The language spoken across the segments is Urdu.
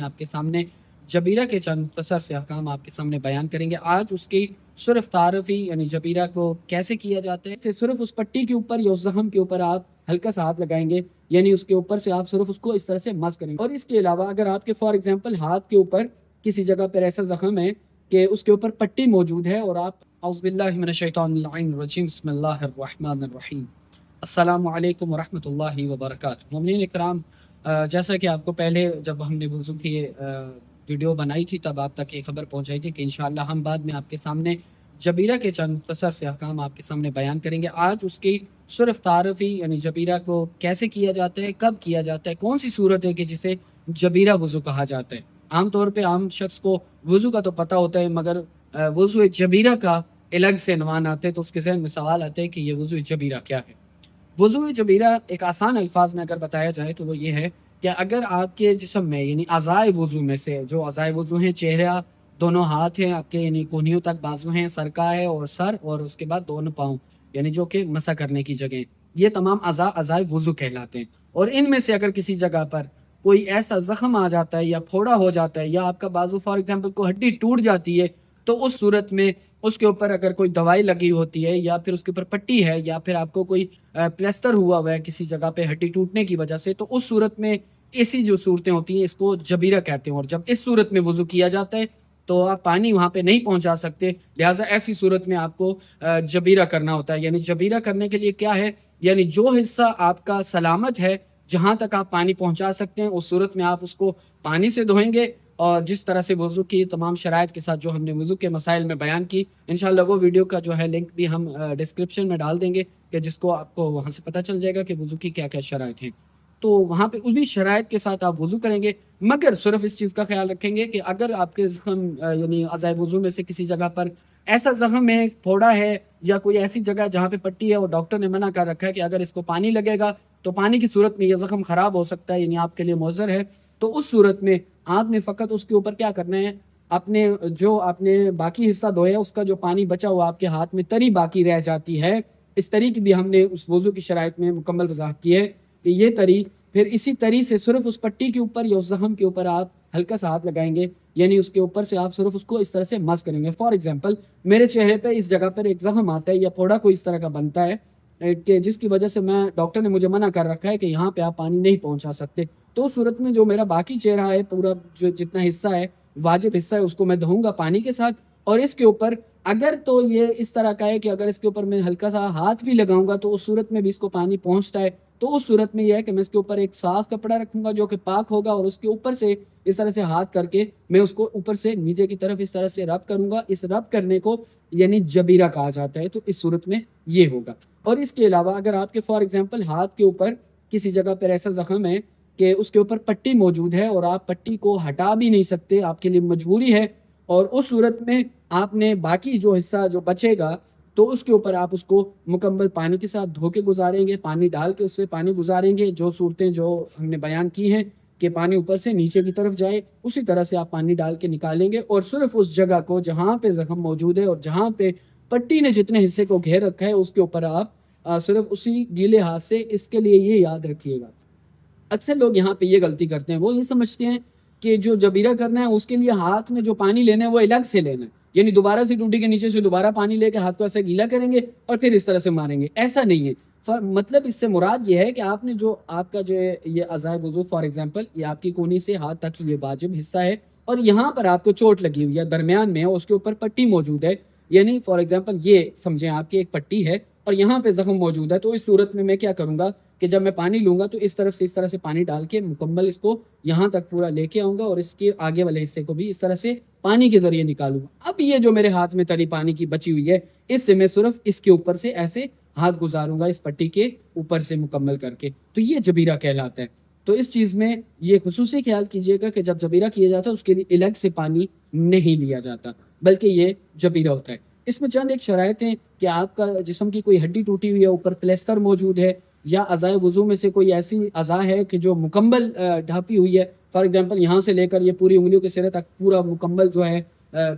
آپ کے سامنے جبیرہ کے چند مختصر سے احکام آپ کے سامنے بیان کریں گے۔ آج اس کی صرف تعارفی یعنی جبیرہ کو کیسے کیا جاتا ہے، صرف اس پٹی کے اوپر یا اس زخم کے اوپر آپ ہلکا سا ہاتھ لگائیں گے، یعنی اس کے اوپر سے آپ صرف اس کو اس طرح سے مس کریں گے۔ اور اس کے علاوہ اگر آپ کے فار ایگزامپل ہاتھ کے اوپر کسی جگہ پر ایسا زخم ہے کہ اس کے اوپر پٹی موجود ہے اور آپ اعوذ باللہ من الشیطان اللعین الرجیم بسم اللہ الرحمن الرحیم السلام علیکم ورحمۃ اللہ وبرکاتہ۔ مومنین اکرام، جیسا کہ آپ کو پہلے جب ہم نے وضو کی ویڈیو بنائی تھی تب آپ تک یہ خبر پہنچائی تھی کہ انشاءاللہ ہم بعد میں آپ کے سامنے جبیرہ کے چند مختصر سے احکام آپ کے سامنے بیان کریں گے۔ آج اس کی صرف تعارفی یعنی جبیرہ کو کیسے کیا جاتا ہے، کب کیا جاتا ہے، کون سی صورت ہے کہ جسے جبیرہ وضو کہا جاتا ہے۔ عام طور پہ عام شخص کو وضو کا تو پتہ ہوتا ہے، مگر وضو جبیرہ کا الگ سے عنوان آتے ہیں تو اس کے ذہن میں سوال آتے ہیں کہ یہ وضو جبیرہ کیا ہے۔ وضو جبیرہ ایک آسان الفاظ میں اگر بتایا جائے تو وہ یہ ہے کہ اگر آپ کے جسم میں یعنی اعضائے وضو میں سے جو اعضائے وضو ہیں، چہرہ، دونوں ہاتھ ہیں آپ کے یعنی کونیوں تک بازو ہیں، سرکا ہے اور سر، اور اس کے بعد دونوں پاؤں یعنی جو کہ مسح کرنے کی جگہ، یہ تمام اعضائے وضو کہلاتے ہیں۔ اور ان میں سے اگر کسی جگہ پر کوئی ایسا زخم آ جاتا ہے یا پھوڑا ہو جاتا ہے یا آپ کا بازو فار ایگزامپل کو ہڈی ٹوٹ جاتی ہے تو اس صورت میں اس کے اوپر اگر کوئی دوائی لگی ہوتی ہے یا پھر اس کے اوپر پٹی ہے یا پھر آپ کو کوئی پلسٹر ہوا ہے کسی جگہ پہ ہڈی ٹوٹنے کی وجہ سے، تو اس صورت میں ایسی جو صورتیں ہوتی ہیں اس کو جبیرہ کہتے ہیں۔ اور جب اس صورت میں وضو کیا جاتا ہے تو آپ پانی وہاں پہ نہیں پہنچا سکتے، لہٰذا ایسی صورت میں آپ کو جبیرہ کرنا ہوتا ہے۔ یعنی جبیرہ کرنے کے لیے کیا ہے، یعنی جو حصہ آپ کا سلامت ہے، جہاں تک آپ پانی پہنچا سکتے ہیں، اس صورت میں آپ اس کو پانی سے دھوئیں گے۔ اور جس طرح سے وضو کی تمام شرائط کے ساتھ جو ہم نے وضو کے مسائل میں بیان کی، انشاءاللہ وہ ویڈیو کا جو ہے لنک بھی ہم ڈسکرپشن میں ڈال دیں گے کہ جس کو آپ کو وہاں سے پتہ چل جائے گا کہ وضو کی کیا کیا شرائط ہیں۔ تو وہاں پہ اس بھی شرائط کے ساتھ آپ وضو کریں گے، مگر صرف اس چیز کا خیال رکھیں گے کہ اگر آپ کے زخم یعنی اعضائے وضو میں سے کسی جگہ پر ایسا زخم ہے، پھوڑا ہے یا کوئی ایسی جگہ جہاں پہ پٹی ہے اور ڈاکٹر نے منع کر رکھا ہے کہ اگر اس کو پانی لگے گا تو پانی کی صورت میں یہ زخم خراب ہو سکتا ہے، یعنی آپ کے لیے مضر ہے، تو اس صورت میں آپ نے فقط اس کے اوپر کیا کرنا ہے، اپنے جو آپ نے باقی حصہ دھویا اس کا جو پانی بچا ہوا آپ کے ہاتھ میں تری باقی رہ جاتی ہے، اس تری کی بھی ہم نے اس وضو کی شرائط میں مکمل وضاحت کی ہے کہ یہ تری پھر اسی تری سے صرف اس پٹی کے اوپر یا اس زخم کے اوپر آپ ہلکا سا ہاتھ لگائیں گے، یعنی اس کے اوپر سے آپ صرف اس کو اس طرح سے مس کریں گے۔ فار ایگزامپل میرے چہرے پہ اس جگہ پر ایک زخم آتا ہے یا پھوڑا کوئی اس طرح کا بنتا ہے کہ جس کی وجہ سے ڈاکٹر نے مجھے منع کر رکھا ہے کہ یہاں پہ آپ پانی نہیں پہنچا سکتے، تو اس صورت میں جو میرا باقی چہرہ ہے، پورا جو جتنا حصہ ہے واجب حصہ ہے، اس کو میں دھوؤں گا پانی کے ساتھ۔ اور اس کے اوپر اگر تو یہ اس طرح کا ہے کہ اگر اس کے اوپر میں ہلکا سا ہاتھ بھی لگاؤں گا تو اس صورت میں بھی اس کو پانی پہنچتا ہے، تو اس صورت میں یہ ہے کہ میں اس کے اوپر ایک صاف کپڑا رکھوں گا جو کہ پاک ہوگا اور اس کے اوپر سے اس طرح سے ہاتھ کر کے میں اس کو اوپر سے نیچے کی طرف اس طرح سے رب کروں گا۔ اس رب کرنے کو یعنی جبیرہ کہا جاتا ہے، تو اس صورت میں یہ ہوگا۔ اور اس کے علاوہ اگر آپ کے فار ایگزامپل ہاتھ کے اوپر کسی جگہ پر ایسا زخم ہے کہ اس کے اوپر پٹی موجود ہے اور آپ پٹی کو ہٹا بھی نہیں سکتے، آپ کے لیے مجبوری ہے، اور اس صورت میں آپ نے باقی جو حصہ جو بچے گا تو اس کے اوپر آپ اس کو مکمل پانی کے ساتھ دھو کے گزاریں گے، پانی ڈال کے اس سے پانی گزاریں گے، جو صورتیں جو ہم نے بیان کی ہیں کہ پانی اوپر سے نیچے کی طرف جائے اسی طرح سے آپ پانی ڈال کے نکالیں گے، اور صرف اس جگہ کو جہاں پہ زخم موجود ہے اور جہاں پہ پٹی نے جتنے حصے کو گھیر رکھا ہے اس کے اوپر آپ صرف اسی گیلے ہاتھ سے، اس کے لیے یہ یاد رکھیے گا، اکثر لوگ یہاں پہ یہ غلطی کرتے ہیں، وہ یہ سمجھتے ہیں کہ جو جبیرہ کرنا ہے اس کے لیے ہاتھ میں جو پانی لینا ہے وہ الگ سے لینا ہے، یعنی دوبارہ سے ٹوٹی کے نیچے سے دوبارہ پانی لے کے ہاتھ کو ایسے گیلا کریں گے اور پھر اس طرح سے ماریں گے، ایسا نہیں ہے۔ مطلب اس سے مراد یہ ہے کہ آپ نے جو آپ کا جو یہ اعضائے وضو فار ایگزامپل یہ آپ کی کونی سے ہاتھ تک یہ واجب حصہ ہے اور یہاں پر آپ کو چوٹ لگی ہوئی ہے، درمیان میں اس کے اوپر پٹی موجود ہے، یعنی فار ایگزامپل یہ سمجھیں آپ کی ایک پٹی ہے اور یہاں پہ زخم موجود ہے، تو اس صورت میں کیا کروں گا کہ جب میں پانی لوں گا تو اس طرح سے پانی ڈال کے مکمل اس کو یہاں تک پورا لے کے آؤں گا اور اس کے آگے والے حصے کو بھی اس طرح سے پانی کے ذریعے نکالوں گا۔ اب یہ جو میرے ہاتھ میں تری پانی کی بچی ہوئی ہے اس سے میں صرف اس کے اوپر سے ایسے ہاتھ گزاروں گا اس پٹی کے اوپر سے مکمل کر کے، تو یہ جبیرہ کہلاتا ہے۔ تو اس چیز میں یہ خصوصی خیال کیجئے گا کہ جب جبیرہ کیا جاتا ہے اس کے لیے الگ سے پانی نہیں لیا جاتا بلکہ یہ جبیرہ ہوتا ہے۔ اس میں چند ایک شرائط ہیں کہ آپ کا جسم کی کوئی ہڈی ٹوٹی ہوئی ہے، اوپر پلسٹر موجود ہے، یا اعضائے وضو میں سے کوئی ایسی اعضاء ہے کہ جو مکمل ڈھانپی ہوئی ہے، فار ایگزامپل یہاں سے لے کر یہ پوری انگلیوں کے سرے تک پورا مکمل جو ہے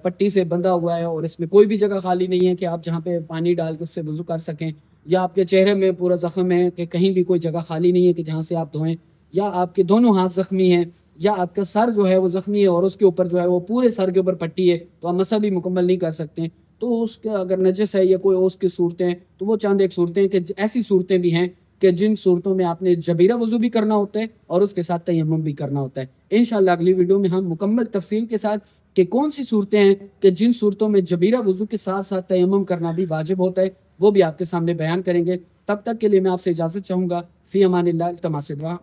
پٹی سے بندھا ہوا ہے اور اس میں کوئی بھی جگہ خالی نہیں ہے کہ آپ جہاں پہ پانی ڈال کے اس سے وضو کر سکیں، یا آپ کے چہرے میں پورا زخم ہے کہ کہیں بھی کوئی جگہ خالی نہیں ہے کہ جہاں سے آپ دھوئیں، یا آپ کے دونوں ہاتھ زخمی ہیں، یا آپ کا سر جو ہے وہ زخمی ہے اور اس کے اوپر جو ہے وہ پورے سر کے اوپر پٹی ہے تو آپ مسح بھی مکمل نہیں کر سکتے. تو اس کا اگر نجس ہے یا کوئی اس کی صورتیں ہیں تو وہ چند ایک صورتیں کہ ایسی صورتیں بھی ہیں کہ جن صورتوں میں آپ نے جبیرہ وضو بھی کرنا ہوتا ہے اور اس کے ساتھ تیمم بھی کرنا ہوتا ہے. انشاءاللہ اگلی ویڈیو میں ہم مکمل تفصیل کے ساتھ کہ کون سی صورتیں ہیں کہ جن صورتوں میں جبیرہ وضو کے ساتھ ساتھ تیمم کرنا بھی واجب ہوتا ہے وہ بھی آپ کے سامنے بیان کریں گے. تب تک کے لیے میں آپ سے اجازت چاہوں گا. فی امان اللہ. التماس دعا.